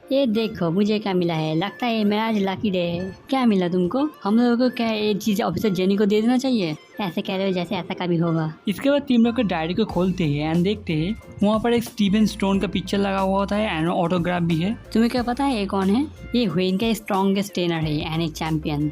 ये देखो मुझे क्या मिला है, लगता है मेरा आज लकी डे है। क्या मिला तुमको? हम लोगों को क्या ये चीज ऑफिसर जेनी को दे देना चाहिए? ऐसे कह रहे हो जैसे ऐसा कभी होगा। इसके बाद टीम लोग डायरी को खोलते हैं एंड देखते हैं वहाँ पर एक स्टीवन स्टोन का पिक्चर लगा हुआ होता है एंड ऑटोग्राफ भी है। तुम्हें क्या पता है ये कौन है? ये हुएन का स्ट्रॉन्गेस्ट ट्रेनर है एंड एक चैंपियन।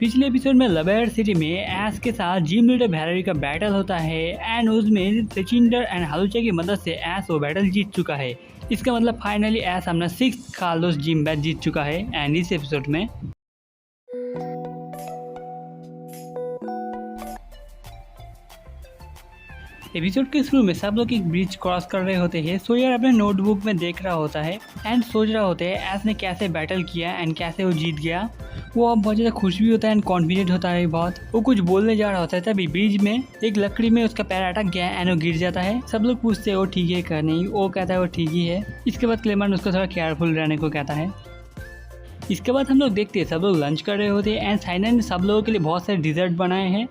पिछले एपिसोड में लबेर सिटी में एस के साथ जिम लीडर वैलेरी का बैटल होता है एंड उसमें सचिंदर एंड हालूचा की मदद से एस वो बैटल जीत चुका है। इसका मतलब फाइनली एस अपना 6th कार्लोस जिम बैच जीत चुका है। एंड इस एपिसोड में एपिसोड के शुरू में सब लोग एक ब्रिज क्रॉस कर रहे होते हैं। सोयर अपने नोटबुक में देख रहा होता है एंड सोच रहा होता है एस ने कैसे बैटल किया एंड कैसे वो जीत गया। वो अब बहुत ज़्यादा खुश भी होता है एंड कॉन्फिडेंट होता है बहुत। वो कुछ बोलने जा रहा होता है तभी ब्रिज में एक लकड़ी में उसका पैर अटक गया एंड वो गिर जाता है। सब लोग पूछते हैं वो ठीक है क्या नहीं, वो कहता है वो ठीक ही है। इसके बाद क्लेमेंट उसको थोड़ा केयरफुल रहने को कहता है। इसके बाद हम लोग देखते हैं सब लोग लंच कर रहे होते हैं एंड साइना ने सब लोगों के लिए बहुत सारे डिजर्ट बनाए हैं।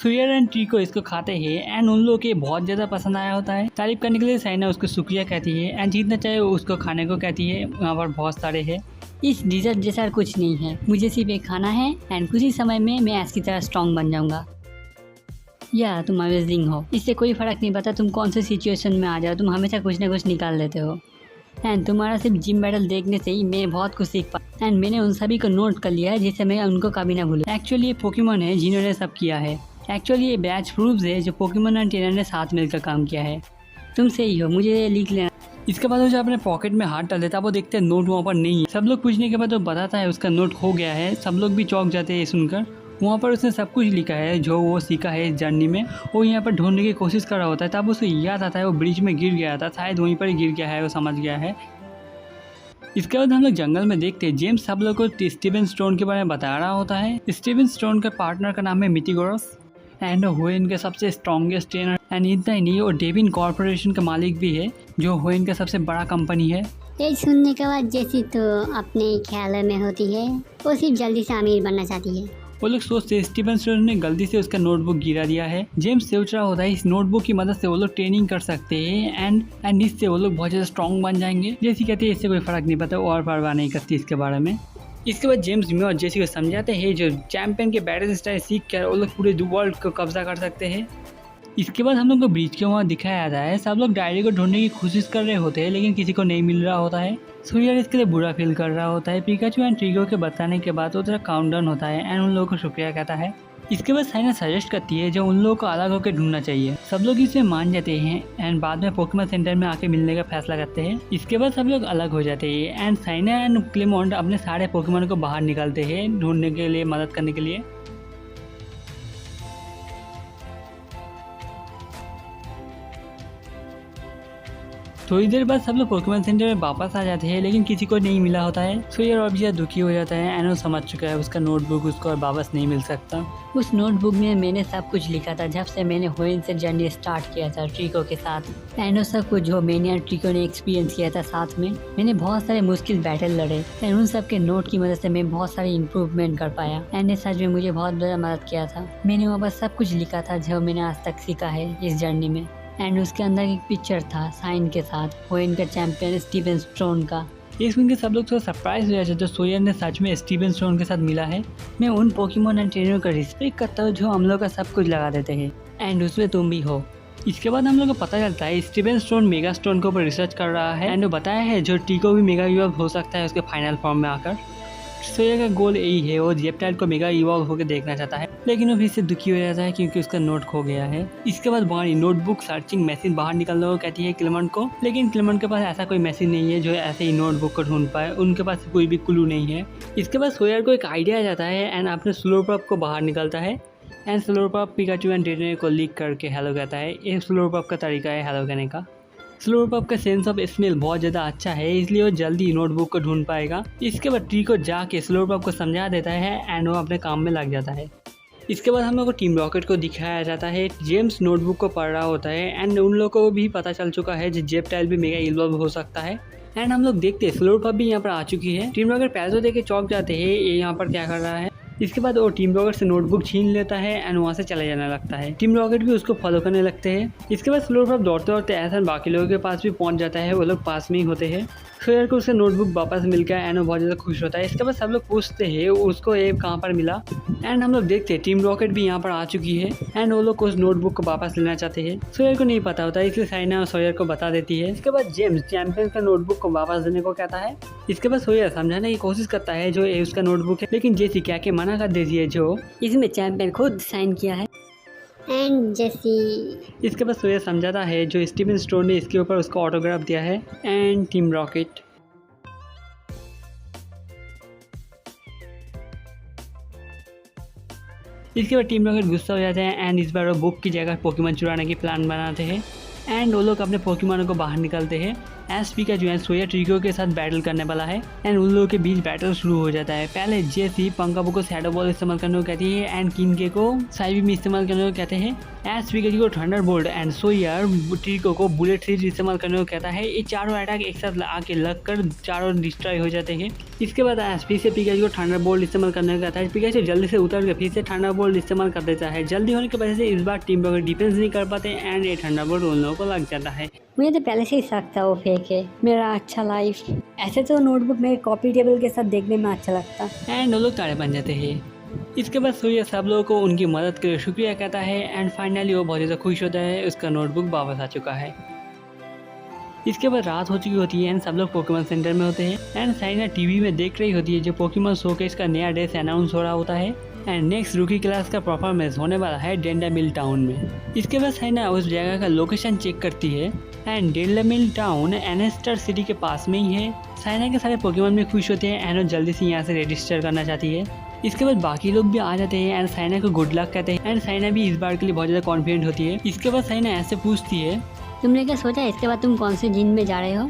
सुयर एंड ट्रिको इसको खाते हैं एंड उन लोगों के बहुत ज़्यादा पसंद आया होता है। तारीफ करने के लिए साइना उसको शुक्रिया कहती है एंड जितना चाहे वो उसको खाने को कहती है। वहाँ पर बहुत सारे है। इस डिजर्ट जैसा कुछ नहीं है, मुझे सिर्फ एक खाना है एंड कुछ ही समय में मैं ऐसी तरह स्ट्रॉन्ग बन जाऊंगा। या तुम अमेजिंग हो, इससे कोई फर्क नहीं पड़ता तुम कौन सी सिचुएशन में आ जाओ, तुम हमेशा कुछ ना कुछ निकाल लेते हो। एंड तुम्हारा सिर्फ जिम बैटल देखने से ही मैं बहुत कुछ सीख पाया एंड मैंने उन सभी को नोट कर लिया है जिससे मैं उनको कभी ना भूलूं। एक्चुअली ये पोकेमॉन है जिन्होंने सब किया है। एक्चुअली ये बैच प्रूफ्स है जो पोकेमॉन एंड ट्रेनर ने साथ मिलकर काम किया है। तुम सही हो, मुझे ये लिख लेना। इसके बाद वो जो अपने पॉकेट में हाथ डाल देता है वो देखते हैं नोट वहाँ पर नहीं है। सब लोग पूछने के बाद वो बताता है उसका नोट खो गया है। सब लोग भी चौंक जाते हैं सुनकर। वहाँ पर उसने सब कुछ लिखा है जो वो सीखा है इस जर्नी में। वो यहाँ पर ढूंढने की कोशिश कर रहा होता है तब उसे याद आता है वो ब्रिज में गिर गया था, शायद वहीं पर ही गिर गया है, वो समझ गया है। इसके बाद हम लोग जंगल में देखते हैं जेम्स सब लोग को स्टीवन स्टोन के बारे में बता रहा होता है। स्टीवन स्टोन का पार्टनर का नाम है मिटिगोरस एंड हुएन के सबसे स्ट्रॉन्गेस्ट ट्रेनर। एंड इतना ही नहीं, वो डेविन कॉर्पोरेशन का मालिक भी है जो हुएन का सबसे बड़ा कंपनी है। ये सुनने के बाद जैसी तो अपने ख्याल में होती है, वो सिर्फ जल्दी से अमीर बनना चाहती है। वो लोग सोचते हैं स्टीवन स्टोन ने गलती से उसका नोटबुक गिरा दिया है। जेम्स सोच रहा होता है इस नोटबुक की मदद से वो लोग ट्रेनिंग कर सकते हैं एंड इससे वो लोग बहुत ज़्यादा स्ट्रॉन्ग बन जाएंगे। जैसी कहते हैं इससे कोई फर्क नहीं पड़ता और परवाह नहीं करती इसके बारे में। इसके बाद जेम्स में और जेसी को समझाते हैं जो चैंपियन के बैटल स्टाइल सीख कर वो लोग पूरे वर्ल्ड को कब्जा कर सकते हैं। इसके बाद हम लोग को ब्रिज के वहाँ दिखाया जाता है। सब लोग डायरी को ढूंढने की कोशिश कर रहे होते हैं लेकिन किसी को नहीं मिल रहा होता है। सूर्य इसके लिए बुरा फील कर रहा होता है। पिकाचू एंड ट्रिगो के बताने के बाद वो थोड़ा काउंटडाउन होता है एंड उन लोगों को शुक्रिया कहता है। इसके बाद साइना सजेस्ट करती है जो उन लोगों को अलग होकर ढूंढना चाहिए। सब लोग इसे मान जाते हैं एंड बाद में पोकेमॉन सेंटर में आके मिलने का फैसला करते हैं। इसके बाद सब लोग अलग हो जाते हैं एंड साइना एंड क्लेमोंट अपने सारे पोकेमॉन को बाहर निकालते हैं ढूंढने के लिए, मदद करने के लिए। थोड़ी देर बाद सब लोग पोकेमॉन सेंटर में वापस आ जाते हैं लेकिन किसी को नहीं मिला होता है। सोयर और भी ज़्यादा दुखी हो जाता है एंड वो समझ चुका है उसका नोटबुक उसको और वापस नहीं मिल सकता। उस नोटबुक में मैंने सब कुछ लिखा था जब से मैंने हुएन से जर्नी स्टार्ट किया था ट्रिको के साथ एंड वो सब कुछ जो मैंने और ट्रिको ने एक्सपीरियंस किया था साथ में। मैंने बहुत सारे मुश्किल बैटल लड़े एंड उन सब के नोट की मदद से मैं बहुत सारी इंप्रूवमेंट कर पाया एंड सच में मुझे बहुत ज़्यादा मदद किया था। मैंने वहाँ पर सब कुछ लिखा था जो मैंने आज तक सीखा है इस जर्नी में एंड उसके अंदर एक पिक्चर था साइन के साथ हुएन का चैंपियन स्टीवन स्टोन का। ये सुन के सब लोग थोड़ा सरप्राइज हो जाते हैं जो सोयर ने सच में स्टीवन स्टोन के साथ मिला है। मैं उन पोकेमॉन एंड ट्रेनर का रिस्पेक्ट करता हूँ जो हम लोग का सब कुछ लगा देते हैं एंड उसमें तुम भी हो। इसके बाद हम लोग को पता चलता है स्टीवन स्टोन मेगा स्टोन के ऊपर रिसर्च कर रहा है एंड वो बताया है जो टीको भी मेगा इवॉल्व हो सकता है उसके फाइनल फॉर्म में आकर। सोयर का गोल यही है, वो जेप्टाइल को मेगा इवॉल्व होकर देखना चाहता है लेकिन वो फिर से दुखी हो जाता है क्योंकि उसका नोट खो गया है। इसके बाद बानी नोटबुक सर्चिंग मशीन बाहर निकलने को कहती है क्लेमेंट को, लेकिन क्लेमेंट के पास ऐसा कोई मशीन नहीं है जो ऐसे ही नोटबुक को ढूंढ पाए। उनके पास कोई भी क्लू नहीं है। इसके बाद सोयर को एक आइडिया आ जाता है एंड अपने स्लोरपप को बाहर निकलता है एंड स्लोरपप पिकाचू एंड ट्रेनर को लीक करके हेलो कहता है। ये स्लोरपप का तरीका है हेलो कहने का। स्लोरपप का सेंस ऑफ स्मेल बहुत ज़्यादा अच्छा है इसलिए वो जल्दी नोटबुक को ढूंढ पाएगा। इसके बाद ट्रिको जाके स्लोरपप को समझा देता है एंड वो अपने काम में लग जाता है। इसके बाद हम लोग को टीम रॉकेट को दिखाया जाता है। जेम्स नोटबुक को पढ़ रहा होता है एंड उन लोगों को भी पता चल चुका है जो जेप्टाइल भी मेगा इवॉल्व हो सकता है एंड हम लोग देखते हैं स्लोरपप भी यहाँ पर आ चुकी है। टीम रॉकेट पैसों देके चौंक जाते हैं ये यहाँ पर क्या कर रहा है। इसके बाद वो टीम रॉकेट से नोटबुक छीन लेता है एंड वहाँ से चले जाने लगता है। टीम रॉकेट भी उसको फॉलो करने लगते हैं। इसके बाद स्लोर पॉप दौड़ते दौड़ते एहसन बाकी लोगों के पास भी पहुँच जाता है, वो लोग पास में ही होते हैं। सोयर को उसका नोटबुक वापस मिल गया एंड वो बहुत ज़्यादा खुश होता है। इसके बाद सब लोग पूछते हैं उसको ये कहाँ पर मिला एंड हम लोग देखते हैं टीम रॉकेट भी यहाँ पर आ चुकी है एंड वो लोग उस नोटबुक को वापस लेना चाहते हैं। सोयर को नहीं पता होता, इसलिए साइना सोयर को बता देती है। इसके बाद जेम्स चैंपियन का नोटबुक को वापस देने को कहता है। इसके बाद सोयर समझाने की कोशिश करता है जो ये उसका नोटबुक है, लेकिन जेसी क्या के मना कर देती है जो इसमें चैंपियन खुद साइन किया है। एंड जैसी इसके बाद सोयर समझाता है जो स्टीवन स्टोन ने इसके ऊपर उसको ऑटोग्राफ दिया है एंड टीम रॉकेट। इसके बाद टीम रॉकेट गुस्सा हो जाते हैं एंड इस बार वो बुक की जगह पोकेमॉन चुराने की प्लान बनाते हैं एंड वो लोग अपने पोकेमॉन को बाहर निकलते हैं। एस पी का जो है सोया ट्रिको के साथ बैटल करने वाला है एंड उन लोगों के बीच बैटल शुरू हो जाता है। पहले जेसी पंकाबू को शैडो बॉल इस्तेमाल करने को कहती है एंड किनके को साइबी में इस्तेमाल करने को कहते हैं। एस पी को थंडर बोल्ट एंड सोयर ट्रिको को बुलेट थ्री इस्तेमाल करने को कहता है। ये चारों अटैक एक साथ आके लग कर चारों डिस्ट्रॉय हो जाते हैं। इसके बाद एस पी से पिकाचू को थंडर बोल्ट इस्तेमाल करने को कहता है। पिकाचू जल्दी से उतर के फिर से थंडर बोल्ट इस्तेमाल कर देता है। जल्दी होने की वजह से इस बार टीम रॉकेट डिफेंस नहीं कर पाते एंड ये थंडर बोल्ट उन लोगों को लग जाता है। मुझे तो पहले से ही शक था वो फेक है। मेरा अच्छा लाइफ ऐसे तो नोटबुक मेरे कॉपी टेबल के साथ देखने में अच्छा लगता एंड वो लोग ताड़े बन जाते हैं। इसके बाद सोया सब लोगों को उनकी मदद के लिए शुक्रिया कहता है एंड फाइनली वो बहुत ज़्यादा खुश होता है, उसका नोटबुक वापस आ चुका है। इसके बाद रात हो चुकी होती है एंड सब लोग पोकेमॉन सेंटर में होते हैं एंड साइना टीवी में देख रही होती है जो पोकेमॉन शोकेस का नया ड्रेस अनाउंस हो रहा होता है एंड नेक्स्ट रूकी क्लास का परफॉर्मेंस होने वाला है डेंडामिल टाउन में। इसके बाद साइना उस जगह का लोकेशन चेक करती है एंड डेंडामिल टाउन एनेस्टर सिटी के पास में ही है। साइना के सारे पोकेमॉन भी खुश होते हैं एंड वो जल्दी से यहाँ से रजिस्टर करना चाहती है। इसके बाद बाकी लोग भी आ जाते हैं एंड साइना को गुड लक कहते हैं एंड साइना भी इस बार के लिए बहुत ज़्यादा कॉन्फिडेंट होती है। इसके बाद साइना ऐसे पूछती है, तुमने क्या सोचा इसके बाद तुम कौन से जिन में जा रहे हो?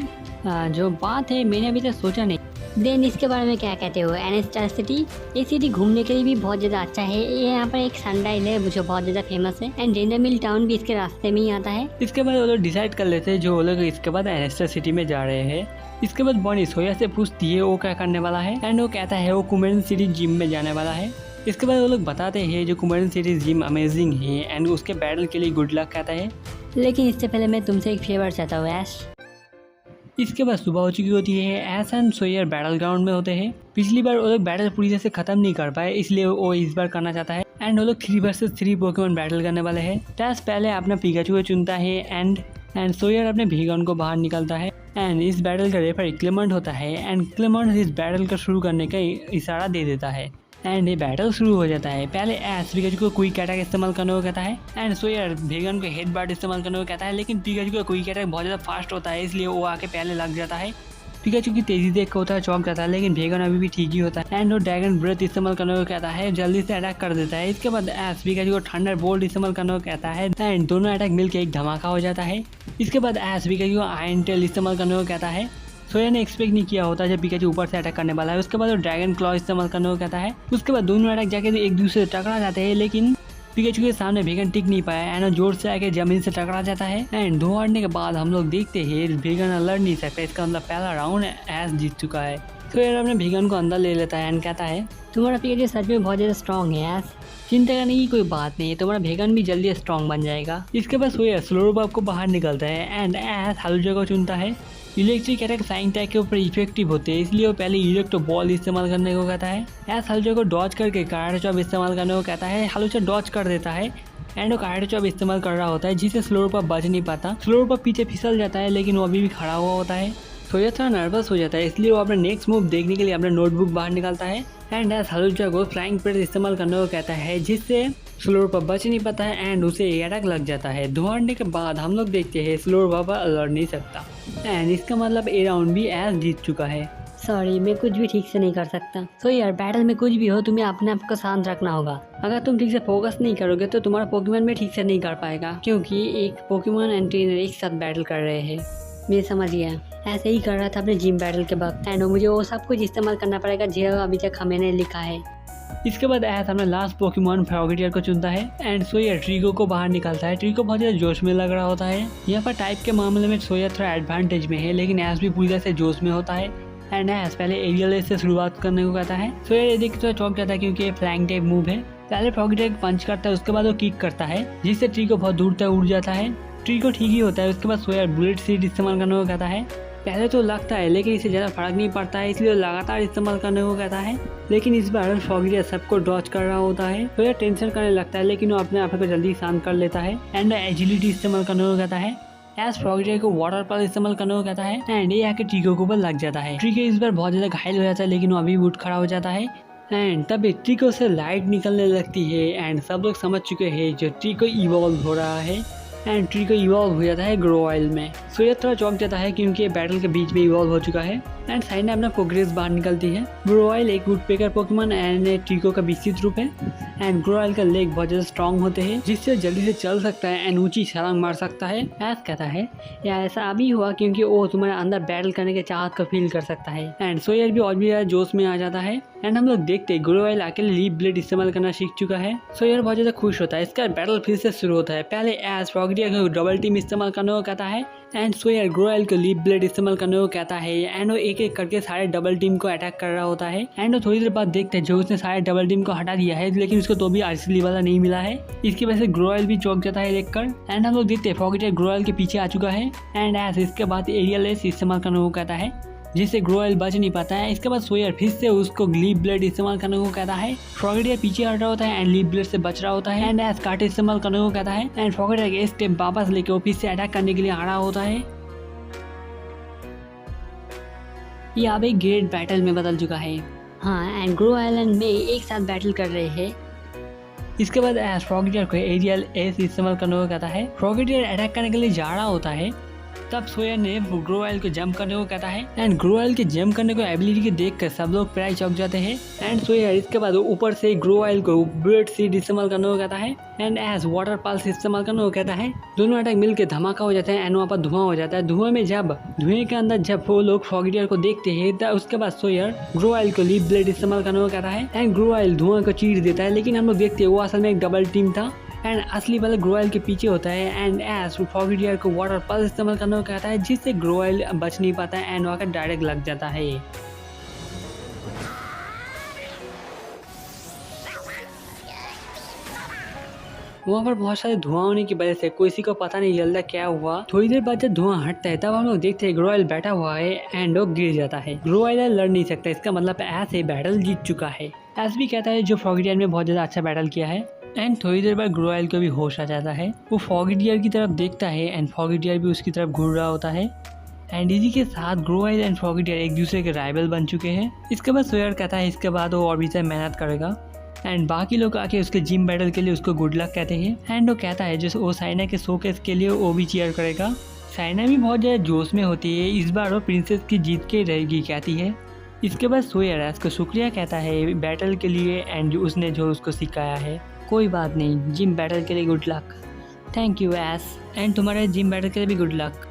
जो बात है मैंने अभी तक सोचा नहीं। देन इसके बारे में क्या कहते हो? एनेस्टर सिटी, ये सिटी घूमने के लिए भी बहुत ज़्यादा अच्छा है। ये यहाँ पर एक सनडाइल है जो बहुत ज़्यादा फेमस है एंड डेंडामिल टाउन भी इसके रास्ते में ही आता है। इसके बाद वो लोग डिसाइड कर लेते हैं जो वो लोग इसके बाद एनेस्टर सिटी में जा रहे हैं। इसके बाद बॉनी सोया से पूछती है वो क्या करने वाला है एंड वो कहता है वो कुमेरन सिटी जिम में जाने वाला है। इसके बाद वो लोग बताते हैं जो कुमेरन सिटी जिम अमेजिंग है एंड उसके बैटल के लिए गुड लक कहता है। लेकिन इससे पहले मैं तुमसे एक फेवर चाहता हूँ ऐश। इसके बाद सुबह हो चुकी होती है। एस एंड सोयर बैटल ग्राउंड में होते हैं। पिछली बार वो लोग बैटल पूरी तरह से खत्म नहीं कर पाए, इसलिए वो इस बार करना चाहता है एंड वो लोग 3 वर्सेस 3 पोकेमॉन बैटल करने वाले हैं। टैस पहले अपना पिकाचू को चुनता है एंड सोयर अपने भीगन को बाहर निकलता है एंड इस बैटल का रेफर क्लेमेंट होता है एंड क्लेमेंट इस बैटल का शुरू करने का इशारा दे देता है एंड ये बैटल शुरू हो जाता है। पहले एस पिकाचू को क्विक अटैक इस्तेमाल करने को कहता है एंड सोयर भेगन को हेड बार्ट इस्तेमाल करने को कहता है, लेकिन पिकाचू का क्विक अटैक बहुत ज़्यादा फास्ट होता है इसलिए वो आके पहले लग जाता है। पिकाचू की तेजी देख होता है चौंक जाता है, लेकिन भेगन अभी भी ठीक ही होता है एंड वो ड्रैगन ब्रेथ इस्तेमाल करने को कहता है, जल्दी से अटैक कर देता है। इसके बाद एस पिकाचू को थंडर बोल्ट इस्तेमाल करने को कहता है एंड दोनों अटैक मिलकर एक धमाका हो जाता है। इसके बाद एस पिकाचू को आयरन टेल इस्तेमाल करने को कहता है। सोया ने एक्सपेक्ट नहीं किया होता जब पिकाचू ऊपर से अटैक करने वाला है। उसके बाद वो ड्रैगन क्लॉ इस्तेमाल करने को कहता है। उसके बाद दोनों अटैक जाके एक दूसरे से टकरा जाते हैं, लेकिन पिकाचू के सामने भेगन टिक नहीं पाया एंड जोर से आके जमीन से टकरा जाता है एंड दौड़ने के बाद हम लोग देखते हैं भेगन लड़ नहीं सकता। इसका मतलब पहला राउंड एस जीत चुका है। सोया अपने भेगन को अंदर ले लेता है एंड कहता है, तुम्हारा पिकाचू सच में बहुत ज़्यादा स्ट्रॉन्ग है यार, चिंता करने की कोई बात नहीं है, तुम्हारा भेगन भी जल्दी स्ट्रॉन्ग बन जाएगा। इसके बाद सोया स्लोरबॉब को बाहर निकलता है एंड एस हालूजा को चुनता है। इलेक्ट्रिक अटैक फ्लाइंग टैग के ऊपर इफेक्टिव होते हैं, इसलिए वो पहले इलेक्ट्रो बॉल इस्तेमाल करने को कहता है। एस हालूजा को डॉज करके कराटे चॉप इस्तेमाल करने को कहता है। हालूजा डॉज कर देता है एंड वो कराटे चॉप इस्तेमाल कर रहा होता है, जिससे स्लोरबॉब बच नहीं पाता। स्लोरबॉब पीछे फिसल जाता है, लेकिन वो अभी भी खड़ा हुआ होता है। सोया थोड़ा नर्वस हो जाता है, इसलिए वो अपना नेक्स्ट मूव देखने के लिए अपना नोटबुक बाहर निकालता है एंड एस हालूजा को फ्लाइंग प्रेस इस्तेमाल करने को कहता है, जिससे स्लोरबॉब बच नहीं पाता है एंड उसे अटैक लग जाता है। दौड़ने के बाद हम लोग देखते हैं स्लोरबॉब लड़ नहीं सकता एंड इसका मतलब ए राउंड भी एस जीत चुका है। सॉरी, मैं कुछ भी ठीक से नहीं कर सकता। सो यार, बैटल में कुछ भी हो तुम्हें अपने आप को शांत रखना होगा। अगर तुम ठीक से फोकस नहीं करोगे तो तुम्हारा पोकेमॉन भी ठीक से नहीं कर पाएगा, क्योंकि एक पोकेमॉन एंड ट्रेनर एक साथ बैटल कर रहे हैं। मैं समझ गया, ऐसे ही कर रहा था अपने जिम बैटल के वक्त एंड मुझे वो सब कुछ इस्तेमाल करना पड़ेगा जो अभी तक हमें लिखा है। इसके बाद एस अपना लास्ट पोकेमॉन फ्रॉगेटियर को चुनता है एंड सोया ट्रिको को बाहर निकालता है। ट्रिको बहुत ज़्यादा जोश में लग रहा होता है। यहाँ पर टाइप के मामले में सोया थोड़ा एडवांटेज में है, लेकिन एस भी पूरी तरह से जोश में होता है एंड एस पहले एरियल एस से शुरुआत करने को कहता है। सोयर ये देख के थोड़ा चौंक जाता है क्योंकि ये फ्लैंक टाइप मूव है। पहले फ्रॉगीडियर पंच करता है, उसके बाद वो किक करता है जिससे ट्री को बहुत दूर तक उड़ जाता है। ट्री को ठीक ही होता है। उसके बाद सोयर बुलेट सीड इस्तेमाल करने को कहता है। पहले तो लगता है लेकिन इससे ज़्यादा फर्क नहीं पड़ता है, इसलिए लगातार इस्तेमाल करने को कहता है। लेकिन इस बार फ्रॉगीडियर सबको डॉच कर रहा होता है तो यह टेंशन करने लगता है, लेकिन वो अपने आप को जल्दी शांत कर लेता है एंड एजिलिटी इस्तेमाल करने को कहता है। एस फ्रॉगीडियर को वाटर पर इस्तेमाल करने को कहता है एंड ये आके ट्रिको के ऊपर लग जाता है। ट्रिको इस बार बहुत ज़्यादा घायल हो जाता है, लेकिन वो अभी उठ खड़ा हो जाता है एंड तभी ट्रिको से लाइट निकलने लगती है एंड सब लोग समझ चुके हैं जो ट्रिको इवॉल्व हो रहा है एंड ट्रिको इवॉल्व हो जाता है ग्रोवाइल में। सोयर थोड़ा चौंक जाता है क्योंकि ये बैटल के बीच में इवॉल्व हो चुका है एंड साइना अपना प्रोग्रेस बाहर निकलती है। ग्रोवाइल एक वुडपेकर पोकेमॉन एंड ट्रिको का विकसित रूप है एंड ग्रोवाइल का लेग बहुत ज़्यादा स्ट्रॉन्ग होते हैं जिससे जल्दी से चल सकता है एंड ऊंची छलांग मार सकता है। एस कहता है या ऐसा अभी हुआ क्योंकि वो तुम्हारे अंदर बैटल करने के चाहत को फील कर सकता है एंड सोयर भी और भी ज़्यादा जोश में आ जाता है एंड हम लोग देखते हैं ग्रोवाइल अकेले लीप ब्लेड इस्तेमाल करना सीख चुका है। सोयर बहुत ज़्यादा खुश होता है। इसका बैटल फिर से शुरू होता है। पहले एस फ्रॉगीडियर को डबल टीम इस्तेमाल करने को कहता है एंड सोयर ग्रोवाइल को लीप ब्लेड इस्तेमाल करने को कहता है एंड वो एक एक करके सारे डबल टीम को अटैक कर रहा होता है एंड वो थोड़ी देर बाद देखते हैं जो उसने सारे डबल टीम को हटा दिया है, लेकिन उसको तो भी आरसीली वाला नहीं मिला है। इसकी वजह से ग्रोवाइल भी चौंक जाता है देखकर एंड हम लोग देखते हैं फ्रॉगीडियर ग्रोवाइल के पीछे आ चुका है एंड एस इसके बाद एरियल एस इस्तेमाल करने को कहता है जिससे ग्रोवाइल बच नहीं पाता है। इसके बाद सोयर फिर से उसको लीप ब्लेड इस्तेमाल करने को कहता है। फ्रॉगीडियर पीछे हट रहा होता है एंड लीप ब्लेड से बच रहा होता है एंड एस काट इस्तेमाल करने को कहता है एंड फ्रॉगीडियर एक स्टेप वापस लेके वो फिर से अटैक करने के लिए आ रहा होता है। ये अब एक ग्रेट बैटल में बदल चुका है। हाँ, एंड ग्रो आइलैंड में एक साथ बैटल कर रहे हैं। इसके बाद एस फ्रॉगीडियर को एरियल एस इस्तेमाल करने को कहता है। फ्रॉगीडियर अटैक करने के लिए जा रहा होता है, तब सोयर ने ग्रोवाइल को जंप करने को कहता है एंड ग्रोवाइल के जंप करने को एबिलिटी के देखकर सब लोग प्राय चौंक जाते हैं एंड सोयर इसके बाद ऊपर से ग्रोवाइल को बुलेट सीड इस्तेमाल करने को कहता है एंड एस वाटर पल्स इस्तेमाल करने को कहता है। दोनों अटैक मिलकर धमाका हो जाता है एंड वहाँ पर धुआं हो जाता है। धुएं के अंदर जब वो लोग फ्रॉगीडियर को देखते हैं तब उसके बाद सोयर ग्रोवाइल को लीप ब्लेड इस्तेमाल करने को कहता है एंड ग्रोवाइल धुआं को चीर देता है, लेकिन हम लोग देखते हैं वो असल में एक डबल टीम था एंड असली वाला ग्रोवाइल के पीछे होता है एंड एस फ्रॉगीडियर को वाटर पल्स इस्तेमाल करने को कहता है जिससे ग्रोवाइल बच नहीं पाता है एंड वहाँ का डायरेक्ट लग जाता है। वहाँ पर बहुत सारे धुआं होने की वजह से किसी को पता नहीं चलता क्या हुआ। थोड़ी देर बाद जब धुआं हटता है तब हम लोग देखते हैं ग्रोवाइल बैठा हुआ है एंड वो गिर जाता है। ग्रोवाइल लड़ नहीं सकता, इसका मतलब एस ये बैटल जीत चुका है। एस भी कहता है जो फ्रॉगीडियर ने बहुत ज़्यादा अच्छा बैटल किया है एंड थोड़ी देर बाद ग्रोवाइल को भी होश आ जाता है। वो फ्रॉगीडियर की तरफ देखता है एंड फ्रॉगीडियर भी उसकी तरफ घूर रहा होता है एंड इसी के साथ ग्रोवाइल एंड फ्रॉगीडियर एक दूसरे के राइवल बन चुके हैं। इसके बाद सोयर कहता है इसके बाद वो और भी ज़्यादा मेहनत करेगा एंड बाकी लोग आके उसके जिम बैटल के लिए उसको गुड लक कहते हैं एंड वो कहता है जो वो साइना के शोकेस के लिए वो भी चीयर करेगा। साइना भी बहुत ज़्यादा जोश में होती है, इस बार वो प्रिंसेस की जीत के रहेगी कहती है। इसके बाद सोयर उसको शुक्रिया कहता है बैटल के लिए एंड उसने जो उसको सिखाया है। कोई बात नहीं, जिम बैटल के लिए good luck. Thank U S and तुम्हारे जिम बैटल के लिए भी गुड लक।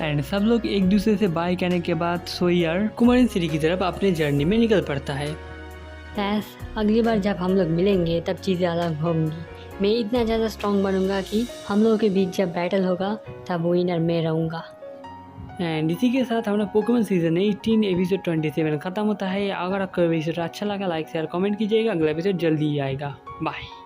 एंड सब लोग एक दूसरे से बाय कहने के बाद सोयर कुमारिन सिटी की तरफ अपने जर्नी में निकल पड़ता है। एस अगली बार जब हम लोग मिलेंगे तब चीज़ें अलग होंगी। मैं इतना ज़्यादा स्ट्रॉन्ग बनूंगा कि हम लोगों के बीच जब बैटल होगा तब विनर मैं रहूँगा। एंड इसी के साथ हमारा पोकेमॉन सीजन 18 एपिसोड 27 खत्म होता है। अगर आपको एपिसोड अच्छा लगा लाइक शेयर कमेंट कीजिएगा। अगला एपिसोड जल्दी ही आएगा। बाय।